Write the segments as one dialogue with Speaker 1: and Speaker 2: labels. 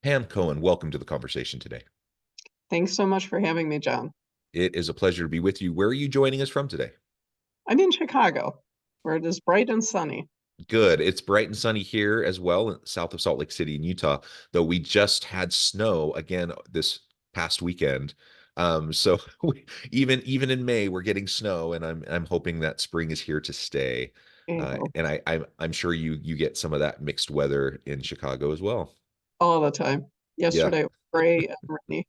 Speaker 1: Pam Cohen, welcome to the conversation today.
Speaker 2: Thanks so much for having me, John.
Speaker 1: It is a pleasure to be with you. Where are you joining us from today?
Speaker 2: I'm in Chicago, where it is bright and sunny.
Speaker 1: Good. It's bright and sunny here as well, south of Salt Lake City in Utah, though we just had snow again this past weekend. So even in May, we're getting snow, and I'm hoping that spring is here to stay.
Speaker 2: Oh,
Speaker 1: And I'm sure you get some of that mixed weather in Chicago as well.
Speaker 2: all the time.
Speaker 1: Yeah.
Speaker 2: Yesterday it was gray and rainy.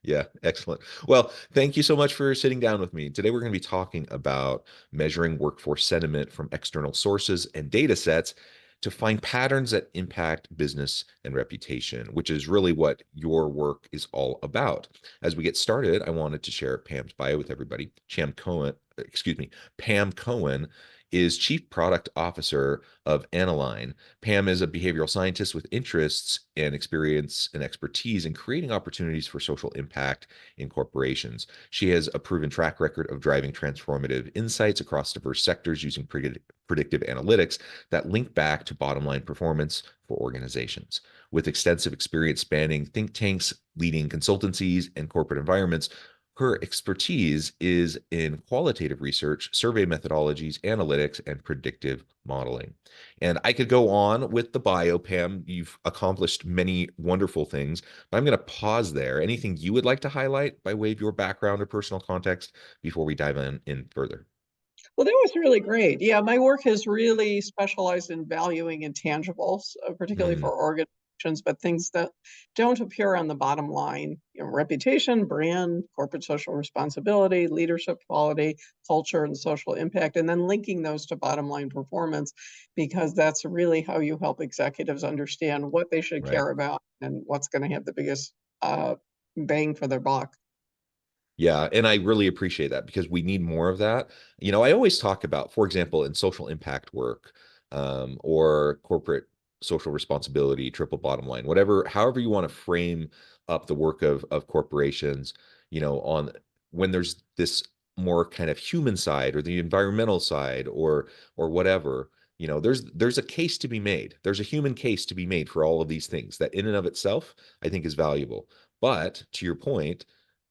Speaker 1: Yeah, excellent. Well, thank you so much for sitting down with me. Today, we're going to be talking about measuring workforce sentiment from external sources and data sets to find patterns that impact business and reputation, which is really what your work is all about. As we get started, I wanted to share Pam's bio with everybody. Pam Cohen is Chief Product Officer of Aniline. Pam is a behavioral scientist with interests and experience and expertise in creating opportunities for social impact in corporations. She has a proven track record of driving transformative insights across diverse sectors using predictive analytics that link back to bottom line performance for organizations. With extensive experience spanning think tanks, leading consultancies, and corporate environments, her expertise is in qualitative research, survey methodologies, analytics, and predictive modeling. And I could go on with the bio, Pam. You've accomplished many wonderful things, but I'm going to pause there. Anything you would like to highlight by way of your background or personal context before we dive in further?
Speaker 2: Well, that was really great. Yeah, my work has really specialized in valuing intangibles, particularly
Speaker 1: Mm,
Speaker 2: for organizations, but things that don't appear on the bottom line. Reputation, brand, corporate social responsibility, leadership quality, culture, and social impact, and then linking those to bottom line performance, because that's really how you help executives understand what they should
Speaker 1: right.
Speaker 2: care about and what's going to have the biggest bang for their buck.
Speaker 1: Yeah, and I really appreciate that because we need more of that. I always talk about, for example, in social impact work, or corporate social responsibility, triple bottom line, whatever, however you want to frame up the work of corporations, on when there's this more kind of human side or the environmental side or whatever, there's a case to be made. There's a human case to be made for all of these things that in and of itself, I think is valuable. But to your point,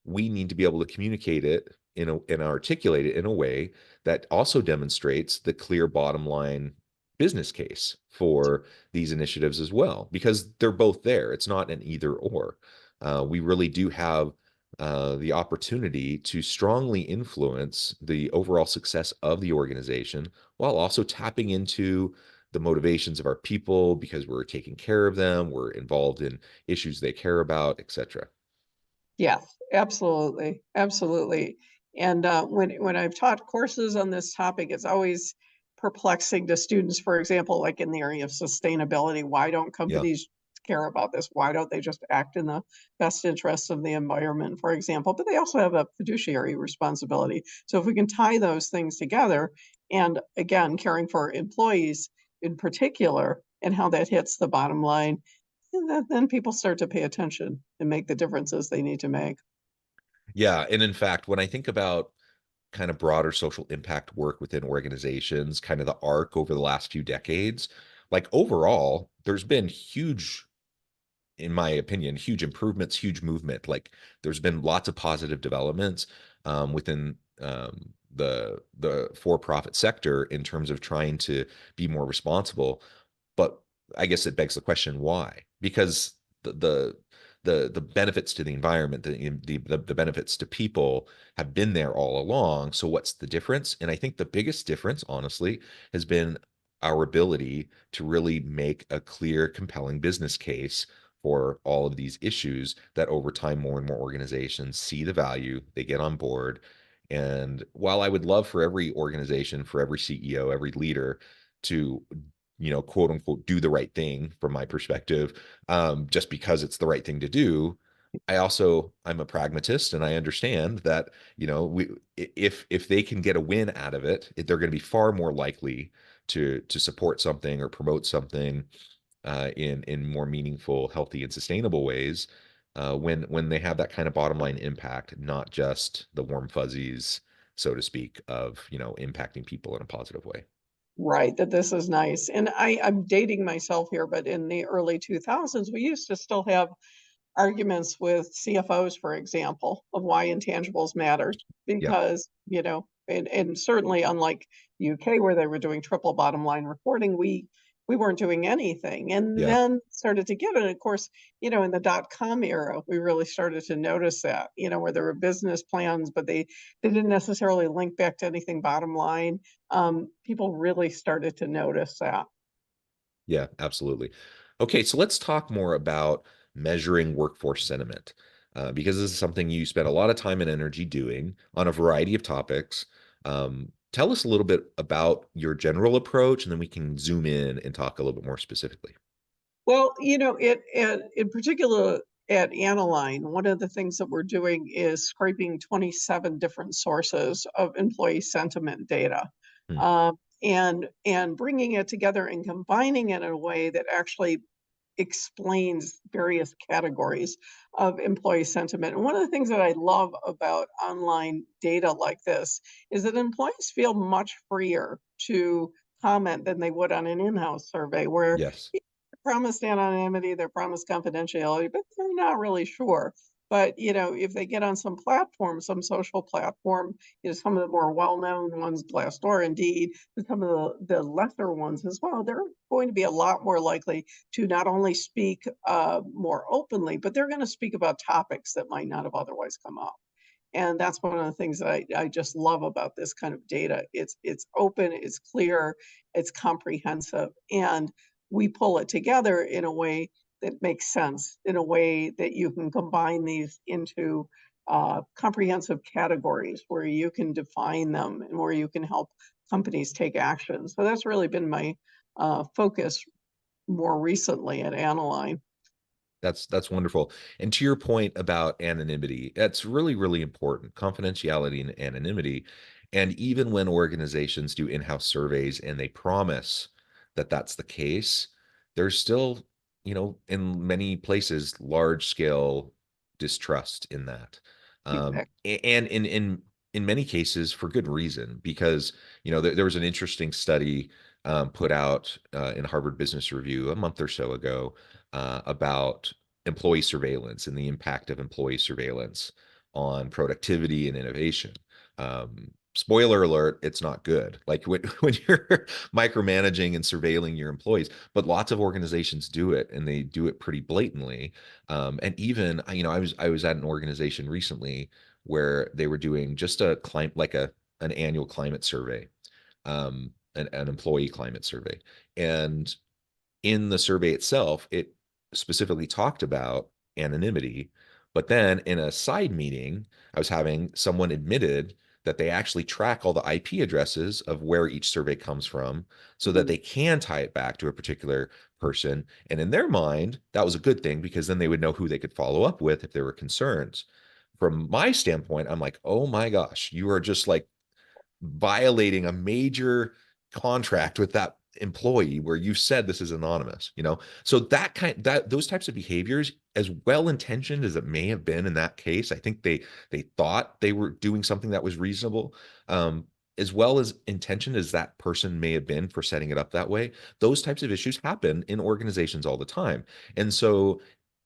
Speaker 1: we need to be able to communicate it and articulate it in a way that also demonstrates the clear bottom line business case for these initiatives as well, because they're both there. It's not an either or. We really do have the opportunity to strongly influence the overall success of the organization while also tapping into the motivations of our people because we're taking care of them, we're involved in issues they care about, etc.
Speaker 2: Yes, absolutely, absolutely. And when I've taught courses on this topic, it's always perplexing to students, for example, like in the area of sustainability. Why don't
Speaker 1: Yeah.
Speaker 2: companies care about this? Why don't they just act in the best interest of the environment, for example? But they also have a fiduciary responsibility. So if we can tie those things together, and again, caring for employees in particular, and how that hits the bottom line, and then people start to pay attention and make the differences they need to make.
Speaker 1: Yeah. And in fact, when I think about kind of broader social impact work within organizations, kind of the arc over the last few decades, like overall, there's been huge, in my opinion, huge improvements, huge movement. Like there's been lots of positive developments within the for-profit sector in terms of trying to be more responsible. But I guess it begs the question, why? Because the benefits to the environment, the benefits to people have been there all along. So what's the difference? And I think the biggest difference, honestly, has been our ability to really make a clear, compelling business case for all of these issues that over time more and more organizations see the value, they get on board. And while I would love for every organization, for every CEO, every leader to quote unquote, do the right thing from my perspective, just because it's the right thing to do. I'm a pragmatist and I understand that, if they can get a win out of it, they're going to be far more likely to support something or promote something in more meaningful, healthy, and sustainable ways when they have that kind of bottom line impact, not just the warm fuzzies, so to speak, of impacting people in a positive way.
Speaker 2: Right, that this is nice. And I'm dating myself here, but in the early 2000s, we used to still have arguments with CFOs, for example, of why intangibles mattered.
Speaker 1: Yeah,
Speaker 2: Because, and certainly unlike UK where they were doing triple bottom line reporting, we weren't doing anything. And
Speaker 1: yeah,
Speaker 2: then started to get it. And of course, in the dot-com era, we really started to notice that, where there were business plans, but they didn't necessarily link back to anything bottom line. People really started to notice that.
Speaker 1: yeah, absolutely. Okay, so let's talk more about measuring workforce sentiment, because this is something you spend a lot of time and energy doing on a variety of topics. Tell us a little bit about your general approach, and then we can zoom in and talk a little bit more specifically.
Speaker 2: Well, in particular at Aniline, one of the things that we're doing is scraping 27 different sources of employee sentiment data,
Speaker 1: Hmm,
Speaker 2: and bringing it together and combining it in a way that actually explains various categories of employee sentiment. And one of the things that I love about online data like this is that employees feel much freer to comment than they would on an in-house survey where
Speaker 1: yes.
Speaker 2: promised anonymity, they're promised confidentiality, but they're not really sure. But if they get on some platform, some social platform, some of the more well-known ones, Glassdoor, Indeed, and some of the lesser ones as well, they're going to be a lot more likely to not only speak more openly, but they're going to speak about topics that might not have otherwise come up. And that's one of the things that I just love about this kind of data. It's open, it's clear, it's comprehensive, and we pull it together in a way that makes sense, in a way that you can combine these into comprehensive categories where you can define them and where you can help companies take action. So that's really been my focus more recently at Aniline.
Speaker 1: That's wonderful. And to your point about anonymity, that's really, really important. Confidentiality and anonymity. And even when organizations do in-house surveys and they promise that that's the case, there's still, in many places, large scale distrust in that.
Speaker 2: Exactly.
Speaker 1: And in many cases for good reason, because there was an interesting study put out in Harvard Business Review a month or so ago about employee surveillance and the impact of employee surveillance on productivity and innovation. Spoiler alert, it's not good. Like when you're micromanaging and surveilling your employees, but lots of organizations do it and they do it pretty blatantly. And even, I was at an organization recently where they were doing just a climate, like an annual climate survey, an employee climate survey. And in the survey itself, it specifically talked about anonymity. But then in a side meeting I was having, someone admitted that they actually track all the IP addresses of where each survey comes from so that they can tie it back to a particular person. And in their mind, that was a good thing because then they would know who they could follow up with if there were concerns. From my standpoint, I'm like, oh my gosh, you are just like violating a major contract with that employee where you said this is anonymous, so that those types of behaviors, as well intentioned as it may have been in that case, I think they thought they were doing something that was reasonable, as well as intentioned as that person may have been for setting it up that way. Those types of issues happen in organizations all the time. And so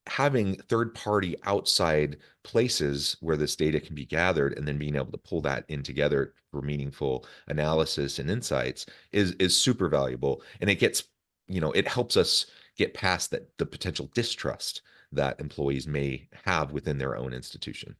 Speaker 1: having third party outside places where this data can be gathered and then being able to pull that in together for meaningful analysis and insights is super valuable. And it helps us get past that, the potential distrust that employees may have within their own institution.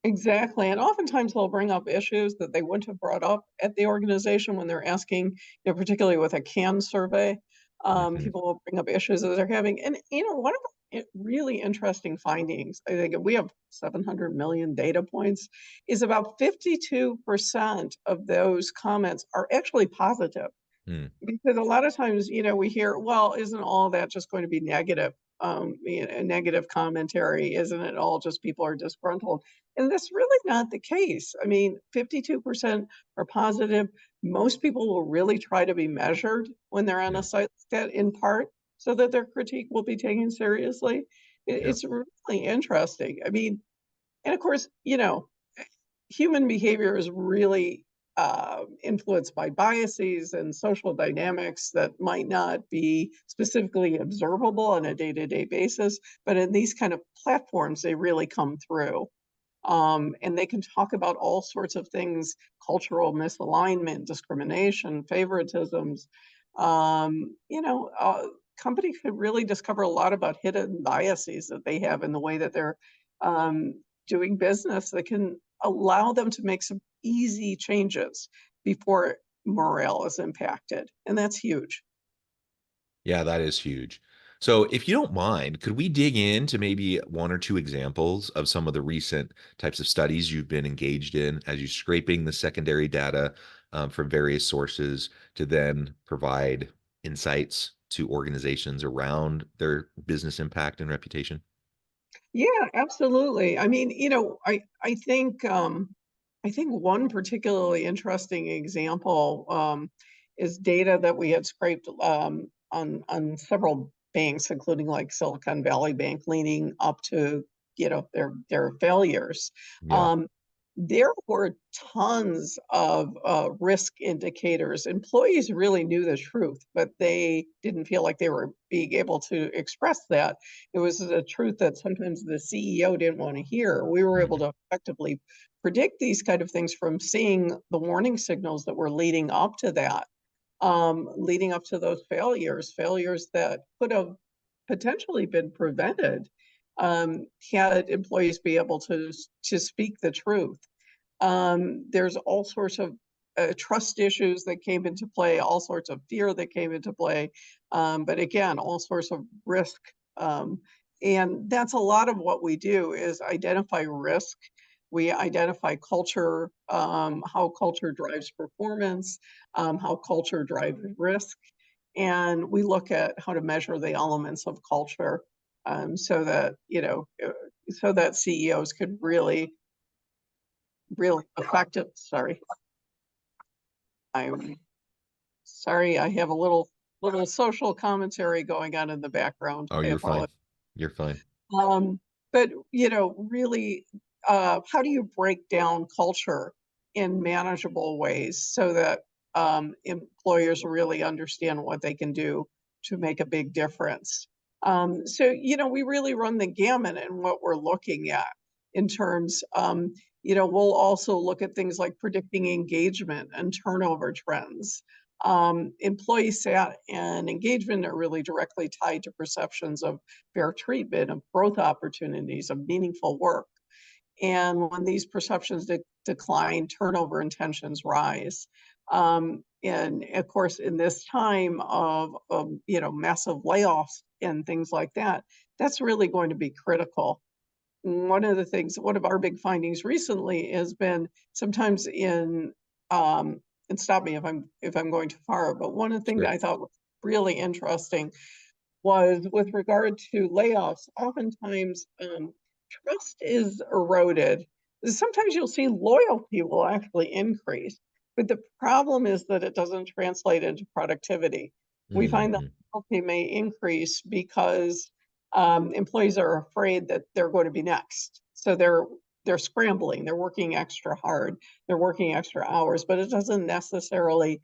Speaker 2: Exactly, and oftentimes they'll bring up issues that they wouldn't have brought up at the organization when they're asking, particularly with a CAN survey,
Speaker 1: Mhm.
Speaker 2: people will bring up issues that they're having. And, one of the really interesting findings, I think we have 700 million data points, is about 52% of those comments are actually positive.
Speaker 1: Mm,
Speaker 2: Because a lot of times, we hear, well, isn't all that just going to be negative? Negative commentary, isn't it all just people are disgruntled? And that's really not the case. I mean, 52% are positive. Most people will really try to be measured when they're on
Speaker 1: yeah,
Speaker 2: a site like that, in part, so that their critique will be taken seriously.
Speaker 1: yeah,
Speaker 2: It's really interesting. I mean, and of course, human behavior is really influenced by biases and social dynamics that might not be specifically observable on a day-to-day basis, but in these kind of platforms, they really come through. And they can talk about all sorts of things: cultural misalignment, discrimination, favoritisms. Companies could really discover a lot about hidden biases that they have in the way that they're um, doing business that can allow them to make some easy changes before morale is impacted. And that's huge.
Speaker 1: Yeah, that is huge. So, if you don't mind, could we dig into maybe one or two examples of some of the recent types of studies you've been engaged in as you're scraping the secondary data from various sources to then provide insights to organizations around their business impact and reputation?
Speaker 2: Yeah, absolutely. I mean, I think one particularly interesting example is data that we had scraped on several banks, including like Silicon Valley Bank, leading up to their failures.
Speaker 1: Yeah.
Speaker 2: Um, there were tons of risk indicators. Employees really knew the truth, but they didn't feel like they were being able to express that. It was a truth that sometimes the CEO didn't want to hear. We were able
Speaker 1: Mhm.
Speaker 2: to effectively predict these kind of things from seeing the warning signals that were leading up to that, leading up to those failures that could have potentially been prevented had employees be able to speak the truth. There's all sorts of trust issues that came into play, all sorts of fear that came into play, but again, all sorts of risk. Um, and that's a lot of what we do is identify risk. We identify culture, how culture drives performance, how culture drives risk, and we look at how to measure the elements of culture, so that so that CEOs could really effective. I'm sorry, I have a little social commentary going on in the background.
Speaker 1: Oh,
Speaker 2: I
Speaker 1: you're fine.
Speaker 2: apologize.
Speaker 1: You're fine.
Speaker 2: Um, but really, how do you break down culture in manageable ways so that employers really understand what they can do to make a big difference? We really run the gamut in what we're looking at in terms. We'll also look at things like predicting engagement and turnover trends. Employee sat and engagement are really directly tied to perceptions of fair treatment, of growth opportunities, of meaningful work. And when these perceptions decline, turnover and tensions rise. And of course, in this time of massive layoffs and things like that, that's really going to be critical. One of our big findings recently has been sometimes and stop me if I'm going too far, but one of the things that
Speaker 1: Sure.
Speaker 2: I thought was really interesting was with regard to layoffs. Oftentimes, trust is eroded. Sometimes you'll see loyalty will actually increase, but the problem is that it doesn't translate into productivity. We find that
Speaker 1: Mhm.
Speaker 2: loyalty may increase because employees are afraid that they're going to be next, so they're scrambling, they're working extra hard, they're working extra hours, but it doesn't necessarily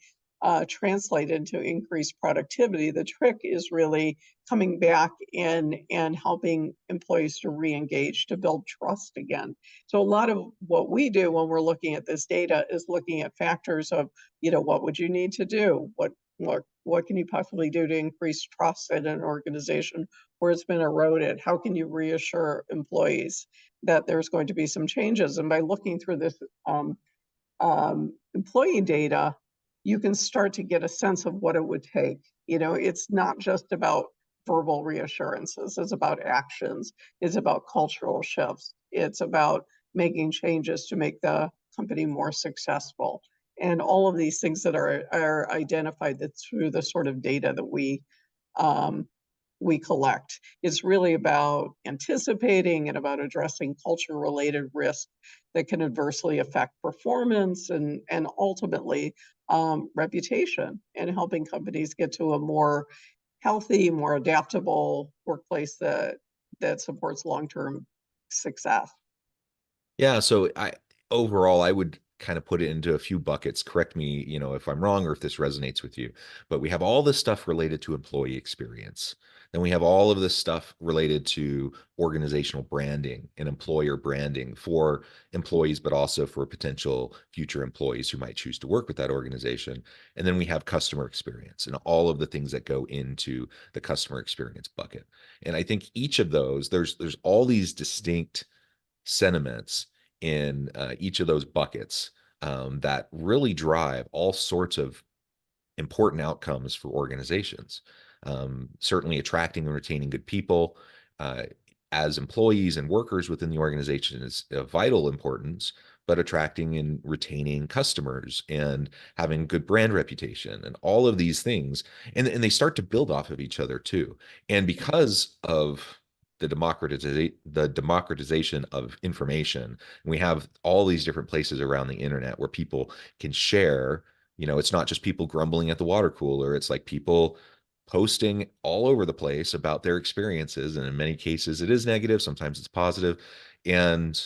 Speaker 2: translate into increased productivity. The trick is really coming back and helping employees to re-engage, to build trust again. So a lot of what we do when we're looking at this data is looking at factors of, what would you need to do? What can you possibly do to increase trust in an organization where it's been eroded? How can you reassure employees that there's going to be some changes? And by looking through this employee data, you can start to get a sense of what it would take. It's not just about verbal reassurances, it's about actions, it's about cultural shifts, it's about making changes to make the company more successful. And all of these things that are identified through the sort of data that um, we collect. It's really about anticipating and about addressing culture related risk that can adversely affect performance and ultimately reputation, and helping companies get to a more healthy, more adaptable workplace that supports long term success.
Speaker 1: Yeah, so I overall I would kind of put it into a few buckets. Correct me, if I'm wrong or if this resonates with you. But we have all this stuff related to employee experience. Then we have all of this stuff related to organizational branding and employer branding for employees, but also for potential future employees who might choose to work with that organization. And then we have customer experience and all of the things that go into the customer experience bucket. And I think each of those, there's all these distinct sentiments in each of those buckets that really drive all sorts of important outcomes for organizations. Certainly, attracting and retaining good people as employees and workers within the organization is of vital importance, but attracting and retaining customers and having good brand reputation and all of these things, and they start to build off of each other too. And because of the democratization of information, we have all these different places around the internet where people can share. It's not just people grumbling at the water cooler. It's like people posting all over the place about their experiences. And in many cases, it is negative. Sometimes it's positive. And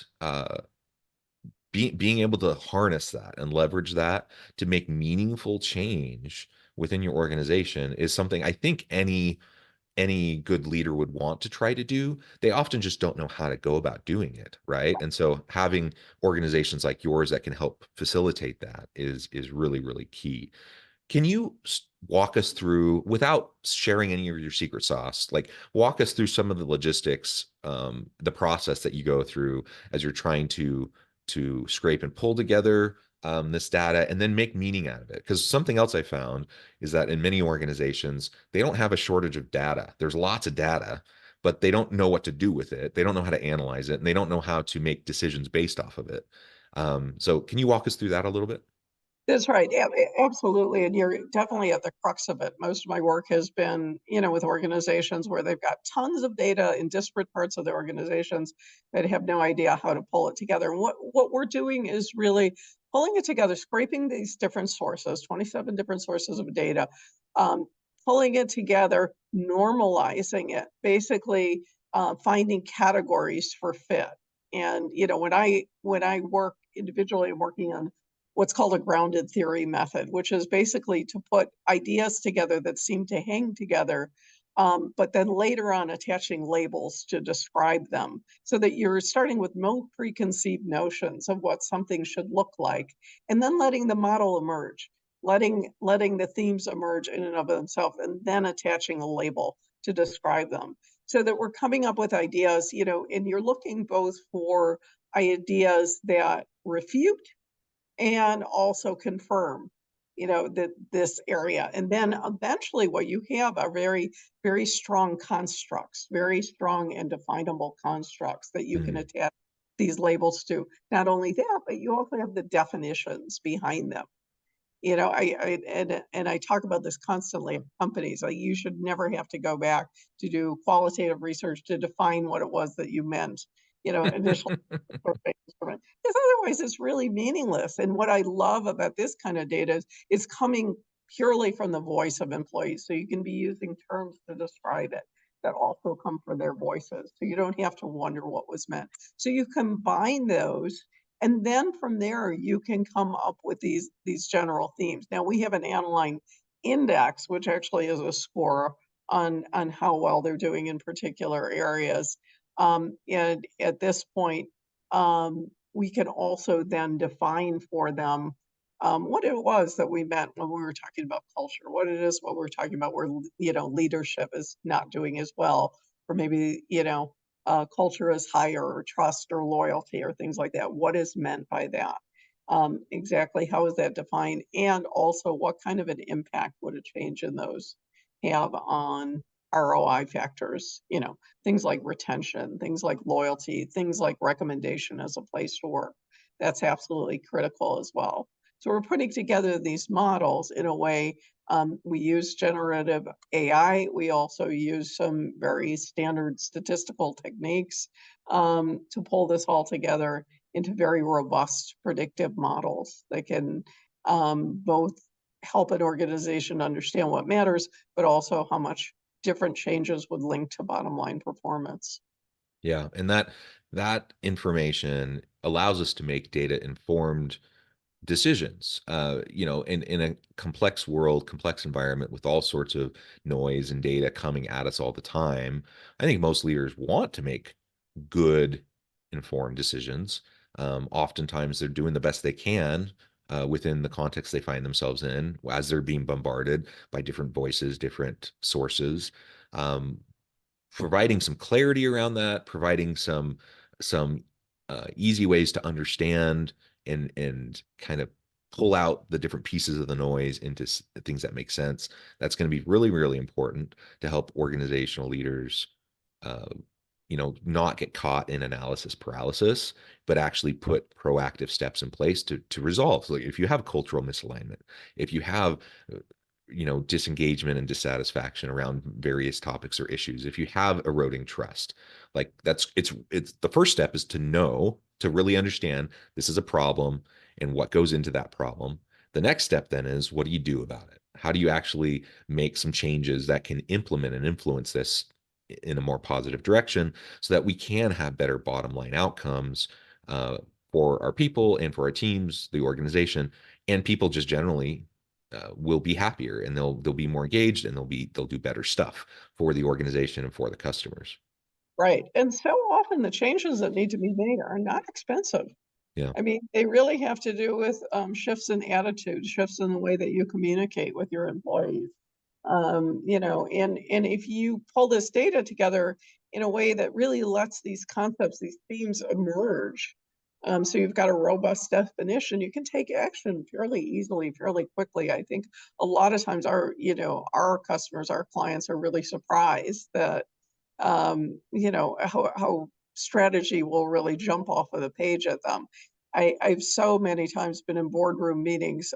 Speaker 1: being able to harness that and leverage that to make meaningful change within your organization is something I think any good leader would want to try to do. They often just don't know how to go about doing it, right? And so having organizations like yours that can help facilitate that is really, really key. Can you walk us through, without sharing any of your secret sauce, like walk us through some of the logistics, the process that you go through as you're trying to scrape and pull together this data and then make meaning out of it? Because something else I found is that in many organizations, they don't have a shortage of data. There's lots of data, but they don't know what to do with it. They don't know how to analyze it, and they don't know how to make decisions based off of it. So can you walk us through that a little bit?
Speaker 2: That's right. Yeah, absolutely. And you're definitely at the crux of it. Most of my work has been, with organizations where they've got tons of data in disparate parts of their organizations that have no idea how to pull it together. And what we're doing is really pulling it together, scraping these different sources, 27 different sources of data, um, pulling it together, normalizing it, basically finding categories for fit. And when I work individually, I'm working on what's called a grounded theory method, which is basically to put ideas together that seem to hang together, but then later on attaching labels to describe them so that you're starting with no preconceived notions of what something should look like, and then letting the model emerge, letting the themes emerge in and of themselves, and then attaching a label to describe them so that we're coming up with ideas, and you're looking both for ideas that refute and also confirm, that this area. And then eventually what you have are very, very strong constructs, very strong and definable constructs that you can
Speaker 1: Mm,
Speaker 2: attach these labels to. Not only that, but you also have the definitions behind them. I talk about this constantly in companies. Like, you should never have to go back to do qualitative research to define what it was that you meant, initially. Because otherwise it's really meaningless. And what I love about this kind of data is it's coming purely from the voice of employees. So you can be using terms to describe it that also come from their voices. So you don't have to wonder what was meant. So you combine those, and then from there you can come up with these general themes. Now we have an Aniline index, which actually is a score on how well they're doing in particular areas. And at this point, we can also then define for them what it was that we meant when we were talking about culture, what it is, what we're talking about where, leadership is not doing as well, or maybe, culture is higher, or trust or loyalty or things like that. What is meant by that? Exactly how is that defined? And also what kind of an impact would a change in those have on ROI factors, things like retention, things like loyalty, things like recommendation as a place to work. That's absolutely critical as well. So we're putting together these models in a way. We use generative AI. We also use some very standard statistical techniques to pull this all together into very robust predictive models that can both help an organization understand what matters, but also how much different changes would link to bottom line performance.
Speaker 1: yeah, and that information allows us to make data informed decisions. In a complex world, complex environment with all sorts of noise and data coming at us all the time, I think most leaders want to make good, informed decisions. Oftentimes, they're doing the best they can within the context they find themselves in as they're being bombarded by different voices, different sources. Um, Providing some clarity around that, providing some easy ways to understand and kind of pull out the different pieces of the noise into things that make sense. That's going to be really, really important to help organizational leaders, uh, not get caught in analysis paralysis, but actually put proactive steps in place to resolve. So if you have cultural misalignment, if you have disengagement and dissatisfaction around various topics or issues, if you have eroding trust, like it's the first step is to really understand this is a problem and what goes into that problem. The next step then is, what do you do about it? How do you actually make some changes that can implement and influence this in a more positive direction so that we can have better bottom line outcomes uh, for our people and for our teams, the organization, and people just generally will be happier, and they'll be more engaged, and they'll do better stuff for the organization and for the customers.
Speaker 2: Right. And so often the changes that need to be made are not expensive.
Speaker 1: Yeah.
Speaker 2: I mean, they really have to do with shifts in attitude, shifts in the way that you communicate with your employees. And if you pull this data together in a way that really lets these concepts, these themes emerge, so you've got a robust definition, you can take action fairly easily, fairly quickly. I think a lot of times our customers, our clients are really surprised that how strategy will really jump off of the page at them. I've so many times been in boardroom meetings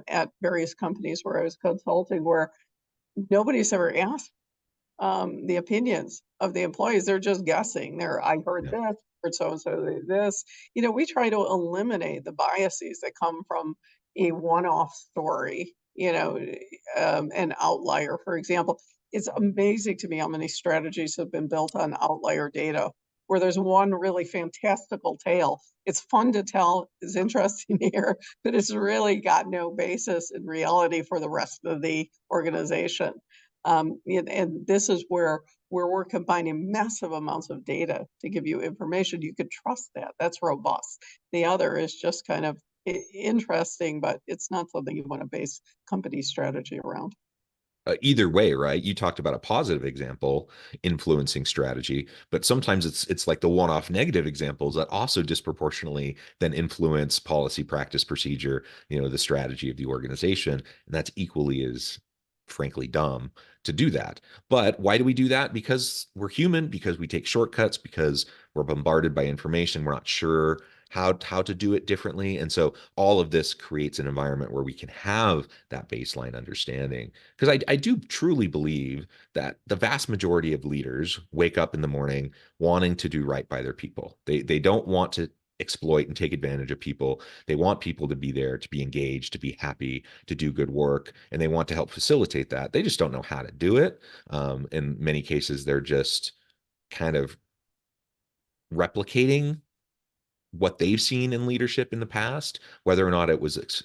Speaker 2: at various companies where I was consulting, where nobody's ever asked the opinions of the employees. They're just guessing. I heard
Speaker 1: Yeah.
Speaker 2: this, heard so and so this. We try to eliminate the biases that come from a one-off story. An outlier, for example. It's amazing to me how many strategies have been built on outlier data, where there's one really fantastical tale. It's fun to tell, it's interesting to hear, but it's really got no basis in reality for the rest of the organization. And this is where we're combining massive amounts of data to give you information. You could trust that. That's robust. The other is just kind of interesting, but it's not something you want to base company strategy around.
Speaker 1: Either way, right? You talked about a positive example influencing strategy, but sometimes it's like the one-off negative examples that also disproportionately then influence policy, practice, procedure, the strategy of the organization, and that's equally as frankly dumb to do that. But why do we do that? Because we're human, because we take shortcuts, because we're bombarded by information, we're not sure how to do it differently. And so all of this creates an environment where we can have that baseline understanding. Because I do truly believe that the vast majority of leaders wake up in the morning wanting to do right by their people. They don't want to exploit and take advantage of people. They want people to be there, to be engaged, to be happy, to do good work, and they want to help facilitate that. They just don't know how to do it. In many cases, they're just kind of replicating what they've seen in leadership in the past, whether or not it was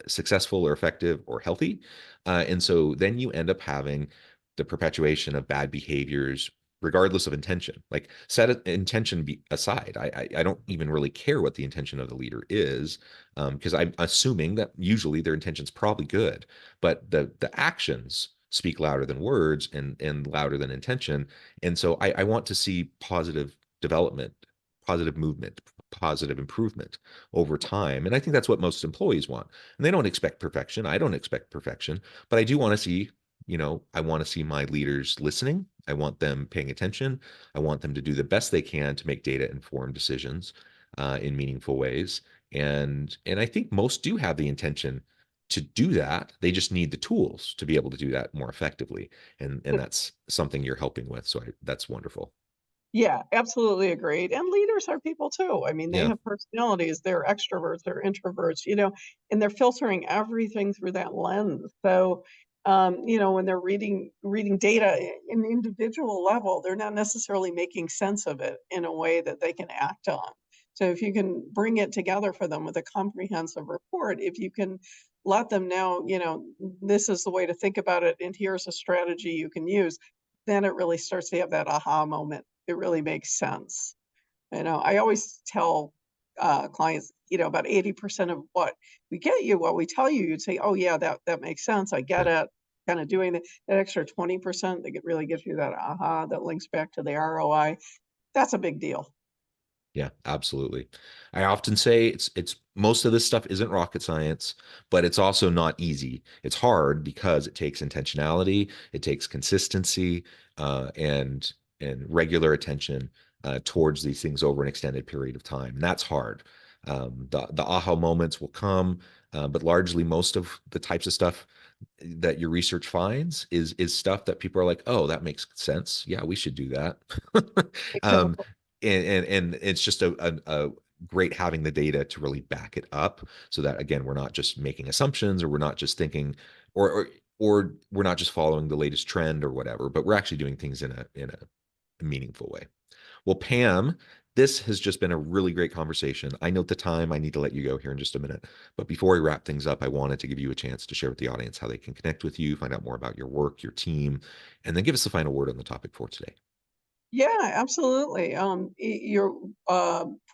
Speaker 1: successful or effective or healthy. And so then you end up having the perpetuation of bad behaviors, regardless of intention. Like, set intention aside. I don't even really care what the intention of the leader is, because I'm assuming that usually their intention's probably good, but the actions speak louder than words and louder than intention. And so I want to see positive development, positive movement, positive improvement over time. And I think that's what most employees want. And they don't expect perfection. I don't expect perfection, but I do want to see, I want to see my leaders listening. I want them paying attention. I want them to do the best they can to make data informed decisions in meaningful ways. And I think most do have the intention to do that. They just need the tools to be able to do that more effectively. And that's something you're helping with. So that's wonderful.
Speaker 2: Yeah, absolutely agreed. And leaders are people too. I mean, they
Speaker 1: Yeah.
Speaker 2: have personalities, they're extroverts, they're introverts, and they're filtering everything through that lens. So, when they're reading data in the individual level, they're not necessarily making sense of it in a way that they can act on. So if you can bring it together for them with a comprehensive report, if you can let them know, this is the way to think about it, and here's a strategy you can use, then it really starts to have that aha moment. It really makes sense. I always tell clients, about 80% of what we get you, what we tell you, you'd say, oh yeah, that makes sense. I get
Speaker 1: Yeah.
Speaker 2: it. Kind of doing that extra 20% that really gives you that aha that links back to the ROI. That's a big deal.
Speaker 1: Yeah, absolutely. I often say it's most of this stuff isn't rocket science, but it's also not easy. It's hard because it takes intentionality, it takes consistency, and regular attention towards these things over an extended period of time. And that's hard. The aha moments will come, but largely most of the types of stuff that your research finds is stuff that people are like, oh, that makes sense. Yeah, we should do that. um,
Speaker 2: Exactly.
Speaker 1: and it's just a great having the data to really back it up, so that again we're not just making assumptions, or we're not just thinking, or we're not just following the latest trend or whatever, but we're actually doing things in a meaningful way. Well, Pam, this has just been a really great conversation. I note the time. I need to let you go here in just a minute. But before we wrap things up, I wanted to give you a chance to share with the audience how they can connect with you, find out more about your work, your team, and then give us the final word on the topic for today.
Speaker 2: Yeah, absolutely. For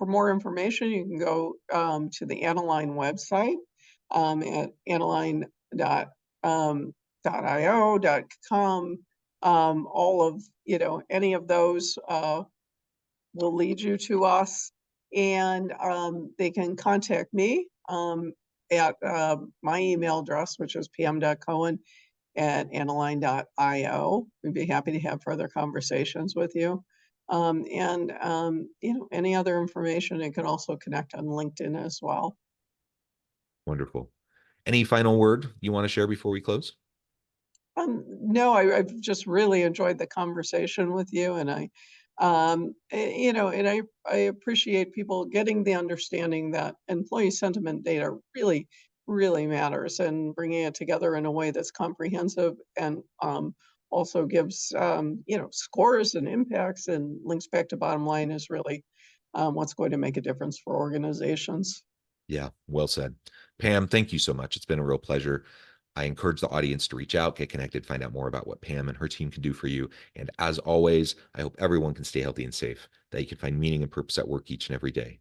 Speaker 2: more information, you can go to the Aniline website at aniline .io.com. All of any of those will lead you to us, and they can contact me at my email address, which is pam.cohen@aniline.io. We'd be happy to have further conversations with you. And any other information, it can also connect on LinkedIn as well.
Speaker 1: Wonderful. Any final word you want to share before we close?
Speaker 2: No, I've just really enjoyed the conversation with you, and I appreciate people getting the understanding that employee sentiment data really, really matters, and bringing it together in a way that's comprehensive and also gives scores and impacts and links back to bottom line is really what's going to make a difference for organizations.
Speaker 1: Yeah, well said. Pam, thank you so much. It's been a real pleasure. I encourage the audience to reach out, get connected, find out more about what Pam and her team can do for you. And as always, I hope everyone can stay healthy and safe, that you can find meaning and purpose at work each and every day.